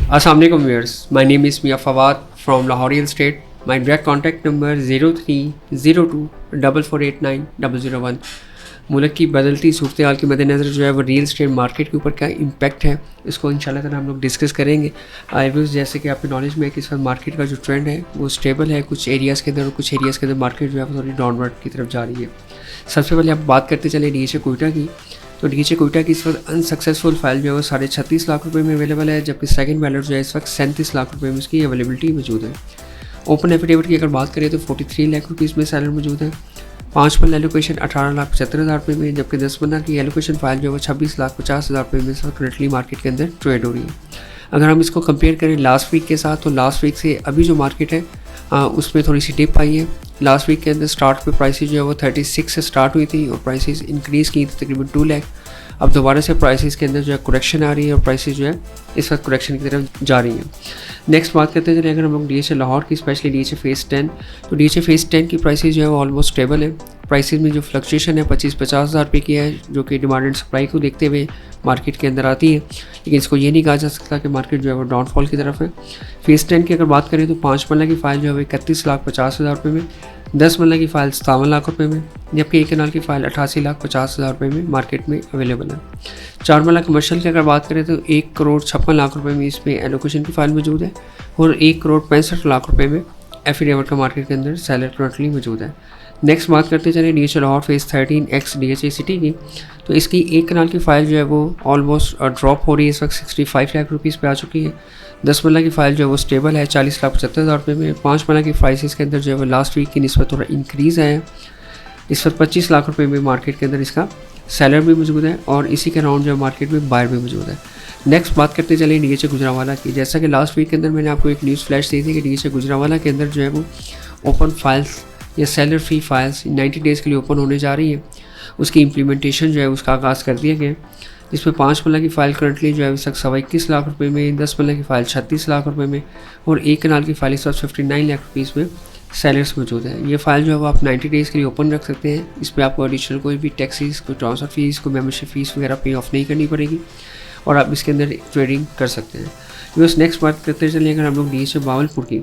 Assalamu alaikum viewers. My name is Mia Fawad from Lahore Real Estate. My direct contact number 03024489 001। मुल्क की बदलती सूरत हाल के मद्देनज़र जो है वो रियल एस्टेट मार्केट के ऊपर क्या इम्पैक्ट है, इसको इंशाल्लाह ताला हम लोग डिस्कस करेंगे। व्यूज़, जैसे कि आपके नॉलेज में है कि इस वक्त मार्केट का जो ट्रेंड है वो स्टेबल है, कुछ एरियाज़ के अंदर और कुछ एरियाज़ के अंदर मार्केट जो है वो थोड़ी डाउनवर्ड की तरफ जा रही है। सबसे पहले आप बात करते चले डीएचए कोयटा की। तो डीएचए कोयटा की इस वक्त अनसक्सेसफुल फाइल जो है वो 36.5 लाख रुपये में अवेलेबल है, जबकि सेकंड बैलेट जो है इस वक्त 37 लाख रुपये में उसकी अवेलेबिलिटी मौजूद है। ओपन एफिडेविट की अगर बात करें तो 43 लाख रुपीज़ में सेलर मौजूद है। 5 पन्ना एलोकेशन 18,75,000 रुपये में, जबकि 10 पन्ना की एलोकेशन फाइल जो है वो 26,50,000 रुपये में करंटली मार्केट के अंदर ट्रेड हो रही है। अगर हम इसको कंपेयर करें लास्ट वीक के साथ, तो लास्ट वीक से अभी जो मार्केट है उसमें थोड़ी सी डिप आई है। लास्ट वीक के अंदर स्टार्ट पे प्राइसेस जो है वो 36 से स्टार्ट हुई थी और प्राइसेस इंक्रीज़ की थी तकरीबन 2 लाख। अब दोबारा से प्राइसेस के अंदर जो है करेक्शन आ रही है और प्राइसेस जो है इस वक्त करेक्शन की तरफ जा रही हैं। नेक्स्ट बात करते हैं अगर हम लोग डीएचए लाहौर की, स्पेशली डीएचए फेज़ 10, तो डीएचए फेज़ 10 की प्राइसेस जो है वो ऑलमोस्ट स्टेबल है। प्राइसेस में जो फ्लक्चुएशन है 25-50 हज़ार रुपये की है, जो कि डिमांड एंड सप्लाई को देखते हुए मार्केट के अंदर आती है, लेकिन इसको ये नहीं कहा जा सकता कि मार्केट जो है वो डाउनफॉल की तरफ है। फेज़ 10 की अगर बात करें तो 5 पन्ना की फाइल जो है वो 31,50,000 रुपये में, 10 पन्ना की फाइल 57 लाख रुपये में, जबकि 1 कनाल की फाइल 88,50,000 रुपये में मार्केट में अवेलेबल है। 4 पन्ना कमर्शियल की अगर बात करें तो 1,56,00,000 रुपये में इसमें एलोकेशन की फाइल मौजूद है और 1,65,00,000 रुपये में एफिडेविट का मार्केट के अंदर सेलर करंटली मौजूद है। नेक्स्ट बात करते चले DHA Lahore phase 13 x DHA city की। तो इसकी 1 कनाल की फाइल जो है वो ऑलमोस्ट ड्रॉप हो रही है, इस वक्त 65 लाख रुपीज़ पे आ चुकी है। 10 पन्ना की फाइल जो है वो स्टेबल है 40,75,000 रुपये में। 5 पन्ना की प्राइसेस के अंदर जो है वो लास्ट वीक की निस्बत थोड़ा इंक्रीज़ है, इस वक्त 25 लाख रुपये में मार्केट के अंदर इसका सेलर भी मौजूद है और इसी के अराउंड जो है मार्केट में बायर भी मौजूद है। नेक्स्ट बात करते चले डीएचए गुजरांवाला की। जैसा कि लास्ट वीक के अंदर मैंने आपको एक न्यूज़ फ्लैश दी थी कि डीएचए गुजरांवाला के अंदर जो है वो ओपन फाइल्स या सेलर फ्री फाइल्स 90 डेज़ के लिए ओपन होने जा रही है। उसकी इम्प्लीमेंटेशन जो है उसका आगाज़ कर दिया गया, जिसमें 5 पन्ना की फ़ाइल करंटली जो है इस वक्त 21 लाख रुपये में, 10 पन्ना की फ़ाइल 36 लाख रुपये में और 1 कनाल की फ़ाइल इस वक्त 59 लाख रुपीज़ में सेलर्स मौजूद है। ये फ़ाइल जो है वो आप 90 डेज़ के लिए ओपन रख सकते हैं। इस पर आपको एडिशनल कोई भी टैक्सेस, कोई ट्रांसफ़र फ़ीस, कोई मेम्बरशिप फ़ीस वगैरह पे ऑफ नहीं करनी पड़ेगी और आप इसके अंदर ट्रेडिंग कर सकते हैं। बस नेक्स्ट बात करते चलिए अगर हम लोग डीएचए बावलपुर की।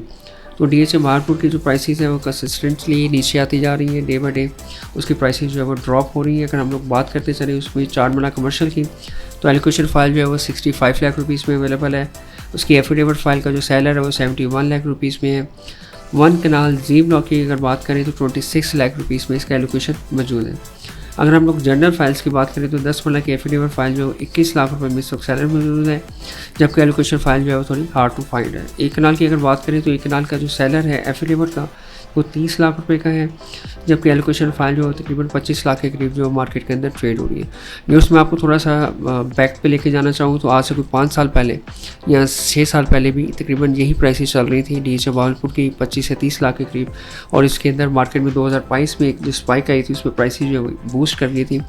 तो डीएचए बावलपुर की जो प्राइसेस है वो कंसिस्टेंटली नीचे आती जा रही है, डे बाई डे उसकी प्राइसेस जो है वो ड्रॉप हो रही है। अगर हम लोग बात करते चले उसमें 4 पन्ना कमर्शियल की, तो एलोकेशन फाइल जो है वो 65 लाख रुपीज़ में अवेलेबल है। उसकी एफिडेविट फाइल का जो सेलर है वो 71 लाख रुपीज़ में है। 1 कनाल जी ब्लॉक की अगर बात करें तो 26 लाख रुपीज़ में इसका एलोकेशन मौजूद है। अगर हम लोग जनरल फाइल्स की बात करें तो 10 पन्ना की एफिडेविट फाइल जो 21 लाख रुपये में इस वक्त सेलर मौजूद है, जबकि एलोकेशन फाइल जो है वो थोड़ी हार्ड टू फाइंड है। 1 कनाल की अगर बात करें तो 1 कनाल का जो सेलर है एफिडेविट का वो 30 लाख रुपए का है, जबकि एलोकेशन फाइल जो तकरीबन 25 लाख के करीब जो मार्केट के अंदर ट्रेड हो रही है। न्यूज़ में आपको थोड़ा सा बैक पे लेके जाना चाहूँ तो आज से कोई 5 साल पहले या 6 साल पहले भी तकरीबन यही प्राइसेस चल रही थी डीएचए बावलपुर की 25 से 30 लाख के करीब, और इसके अंदर मार्केट में 2022 में एक जो स्पाइक आई थी उसमें प्राइसेस जो है बूस्ट कर दी थी।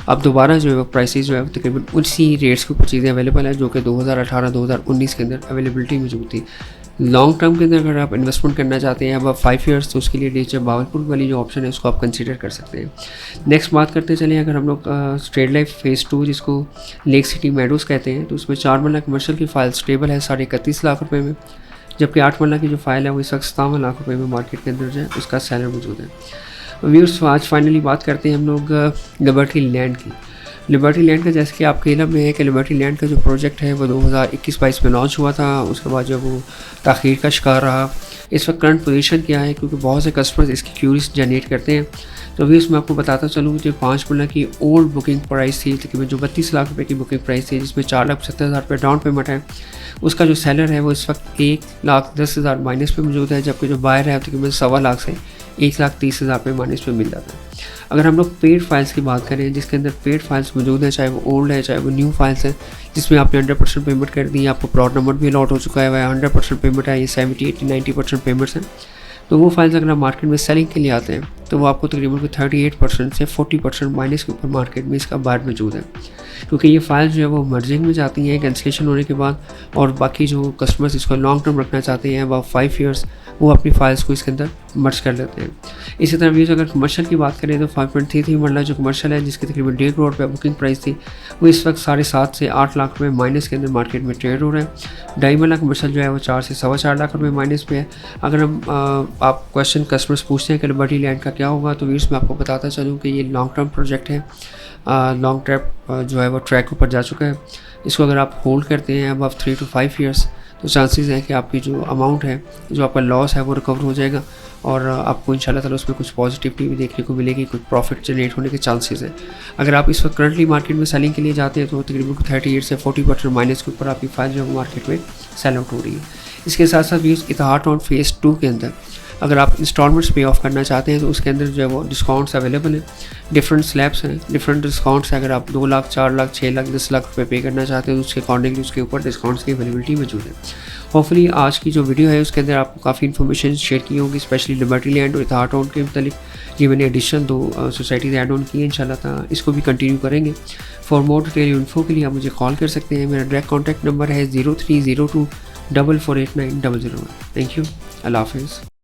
अब दोबारा जो है प्राइसेस जो है तकरीबन उसी रेट्स के ऊपर चीज़ें अवेलेबल है जो कि 2018-2019 के अंदर अवेलेबिलिटी मौजूद थी। लॉन्ग टर्म के अंदर अगर आप इन्वेस्टमेंट करना चाहते हैं अब 5 ईयर्स, तो उसके लिए डीएचए बावलपुर वाली जो ऑप्शन है उसको आप कंसीडर कर सकते हैं। नेक्स्ट बात करते चलें अगर हम लोग स्ट्रेट लाइफ फेज़ 2 जिसको लेक सिटी मेडोज कहते हैं, तो उसमें 4 पन्ना कमर्शियल की फ़ाइल स्टेबल है 31.5 लाख रुपये में, जबकि 8 पन्ना की जो फाइल है वो इस वक्त 57 लाख रुपये में मार्केट के अंदर जो है उसका सेलर मौजूद है। व्यूअर्स, आज फाइनली बात करते हैं हम लोग लिबर्टी लैंड की। लिबर्टी लैंड का जैसे कि आपके इल्म में है कि लिबर्टी लैंड का जो प्रोजेक्ट है वो 2021-22 में लॉन्च हुआ था, उसके बाद जो वो ताख़ीर का शिकार रहा। इस वक्त करंट पोजीशन क्या है, क्योंकि बहुत से कस्टमर्स इसकी क्यूरीज जनरेट करते हैं, तो अभी उसमें आपको बताता चलूँ जो 5 पन्ना की ओल्ड बुकिंग प्राइस थी तकरीबन जो 32 लाख रुपये की बुकिंग प्राइस थी, जिसमें 4,70,000 रुपये डाउन पेमेंट है, उसका जो सेलर है वो इस वक्त 1,10,000 माइनस पे मौजूद है, जबकि जो बायर है तकरीबन 1.25 लाख से 1,30,000 रुपये माइनस पे मिल जाता है। अगर हम लोग पेड फाइल्स की बात करें, जिसके अंदर पेड फाइल्स मौजूद हैं, चाहे वो ओल्ड है चाहे वो न्यू फाइल्स हैं, जिसमें आपने 100% पेमेंट कर दी, आपको प्लॉट नंबर भी अलॉट हो चुका है, 100% पेमेंट है, ये 70, 80, 90% पेमेंट्स हैं, तो वो फाइल्स अगर आप मार्केट में सेलिंग के लिए आते हैं तो वो आपको तकरीबन 38% से 40% माइनस के ऊपर मार्केट में इसका बार मौजूद है, क्योंकि ये फाइल जो है वो मर्जिंग में जाती हैं कैंसिलेशन होने के बाद, और बाकी जो कस्टमर्स इसको लॉन्ग टर्म रखना चाहते हैं अबाउट 5 ईयर्स, वो अपनी फाइल्स को इसके अंदर मर्ज कर लेते हैं। इसी तरह व्यूज़ अगर कमर्शियल की बात करें तो 5.33 मरला जो कमर्शियल है, जिसकी तकरीबन 1.5 करोड़ रुपये बुकिंग प्राइस थी, वो इस वक्त 7.5 से 8 लाख रुपये माइनस के अंदर मार्केट में ट्रेड हो रहा है। 2.5 मरला कमर्शियल जो है वो 4 से 4.25 लाख रुपये माइनस पे है। अगर हम आप क्वेश्चन कस्टमर्स पूछते हैं कि लिबर्टी लैंड का क्या होगा, तो व्यूज़ मैं आपको बताता चलूँ कि ये लॉन्ग टर्म प्रोजेक्ट है, लॉन्ग ट्रैप जो है वो ट्रैक ऊपर जा चुका है। इसको अगर आप होल्ड करते हैं अब 3 to 5 ईयर्स, तो चांसेस हैं कि आपकी जो अमाउंट है, जो आपका लॉस है, वो रिकवर हो जाएगा और आपको इंशाल्लाह ताला उसमें कुछ पॉजिटिविटी भी देखने को मिलेगी, कुछ प्रॉफिट जनरेट होने के चांसेस हैं। अगर आप इस वक्त करंटली मार्केट में सेलिंग के लिए जाते हैं तो तकरीबन 38 से 40% माइनस के ऊपर आपकी फाइल जो है मार्केट में सेल आउट हो रही है। इसके साथ साथ इतिहाद ऑन फेज़ 2 के अंदर अगर आप इंस्टॉलमेंट्स पे ऑफ करना चाहते हैं तो उसके अंदर जो है वो डिस्काउंट्स अवेलेबल हैं, डिफरेंट स्लैब्स हैं, डिफरेंट डिस्काउंट्स हैं। अगर आप 2 लाख, 4 लाख, 6 लाख, 10 लाख रुपये पे करना चाहते हैं तो उसके अकॉर्डिंगली उसके ऊपर डिस्काउंट्स की अवेलेबिलिटी मौजूद है। होपफुली आज की जो वीडियो है उसके अंदर आपको काफ़ी इन्फॉर्मेशन शेयर की होगी, स्पेशली लिबर्टी लैंड और इतिहाद ऑन के मतलब ये मैंने एडिशन 2 सोसाइटीज़ ऐड ऑन की है। इंशाल्लाह इसको भी कंटिन्यू करेंगे। फॉर मोर डिटेल इन्फो के लिए आप मुझे कॉल कर सकते हैं। मेरा डायरेक्ट कॉन्टैक्ट नंबर है 0302 4489 001। थैंक यू, अल्लाह हाफिज़।